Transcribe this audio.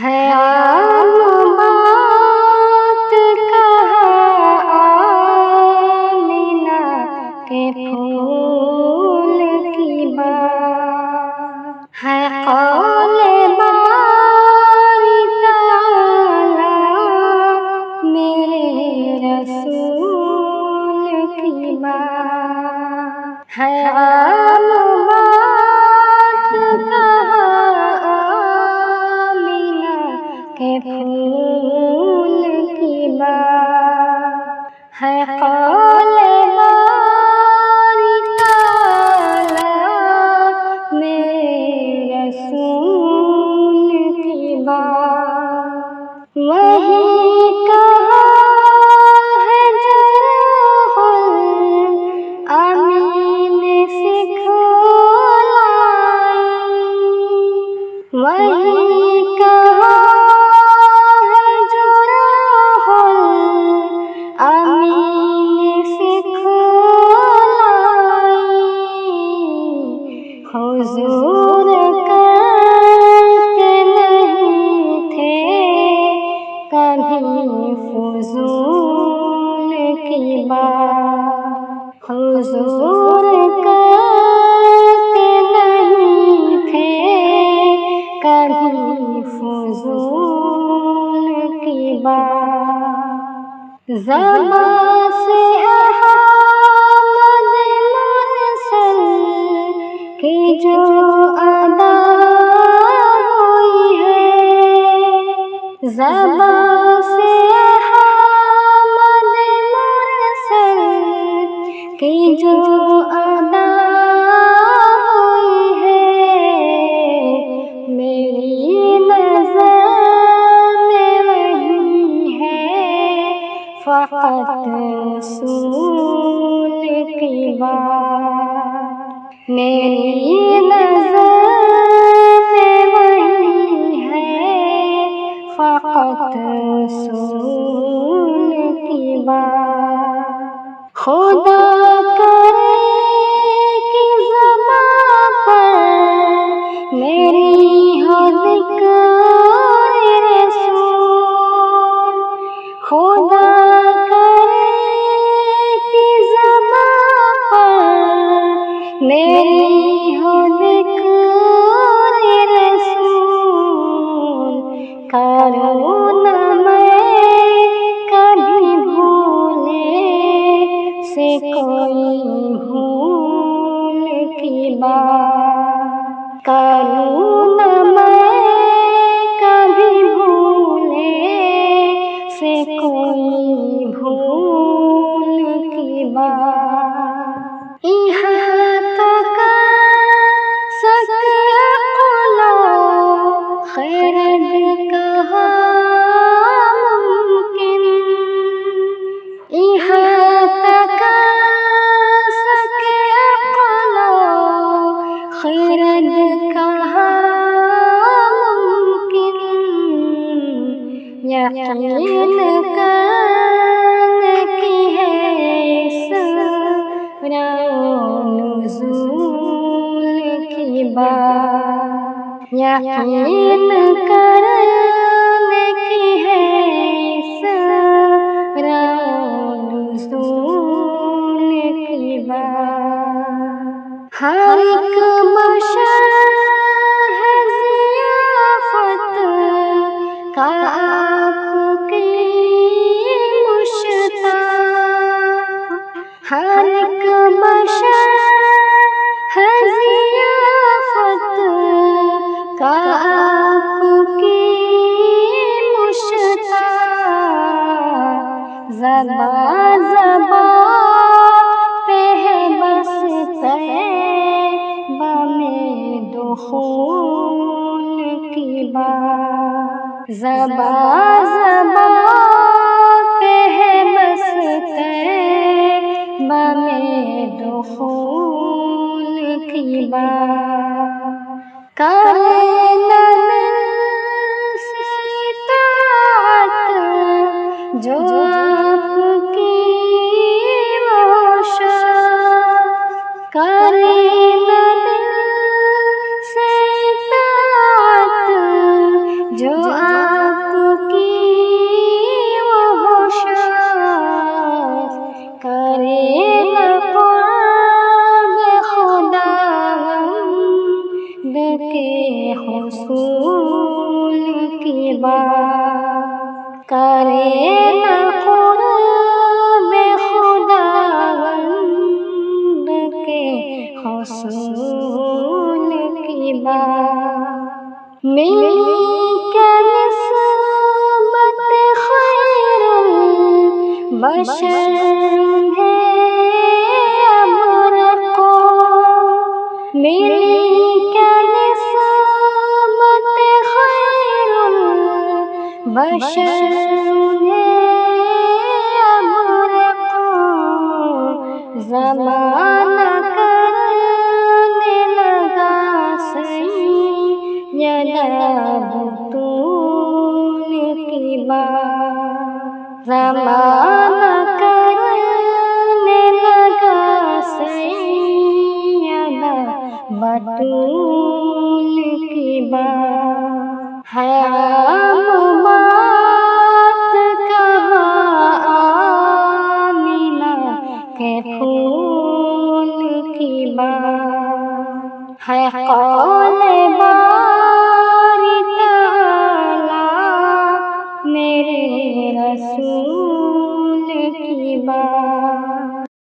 ہے عام بات کہا آمینہ کے پھول کی بات، ہے قول باری تعالی میرے رسول کی بات، ہے عام بات کہا آمینہ کے پھول کی بات، ہے قول باری تعالی میرے رسول کی بات، وہی کہا ہے جو روح الامین سے کھلائی، وہی کہا ہے جو روح الامین سے کھلائی، حضور کرتے نہیں تھے کبھی فضول کی بات، حضور کرتے نہیں تھے کبھی فضول کی بات، زبان سے احمد مرسل کی جو ادا ہوئی ہے، زبان سے احمد مرسل کی جو ادا ہوئی ہے، میری نظر میں وہی ہے فقط رسول کی بات، میری نظر میں وہی ہے فقط رسول کی بات، خدا کرے کہ زبان پر میری ہو ذکر رسول، خدا کرے کہ زبان پر میری ہو ذکر رسول، کروں نہ میں کبھی بھولے سے کوئی بھول کی بات، کروں نہ میں کبھی بھولے سے کوئی بھول کی بات، یہاں تک سکے عقل و خرد کہاں ممکن، یہاں تک سکے عقل و خرد کہاں ممکن، یقین کرنے کی ہے اسرا و نزول کی بات، یقین کرنے کی ہے اسرا و نزول کی بات، ہر ایک بشر ہے ضیافت کا آپ کی مشتاق، ہر ایک بشر ہے ضیافت کا آپ کی مشتاق، زبان پہ ہے بس طیبہ میں دخول کی بات، زبان پہ ہے بس طیبہ میں دخول کی بات، کرے نہ دل سے اطاعت جو آپ کی وہ شخص، کرے نہ دل سے اطاعت جو بات ملی کیا نسبت خیر البشر ہے ابر کو، ملی کیا نسبت خیر البشر ہے ابر کو، زمانہ کرنے لگا سید بطول کی بات، زمانہ کرنے لگا سید بطول کی بات، ہے عام بات کہاں آمینہ کے پھول کی بات، ہے قول باری تعالی میرے رسول کی بات۔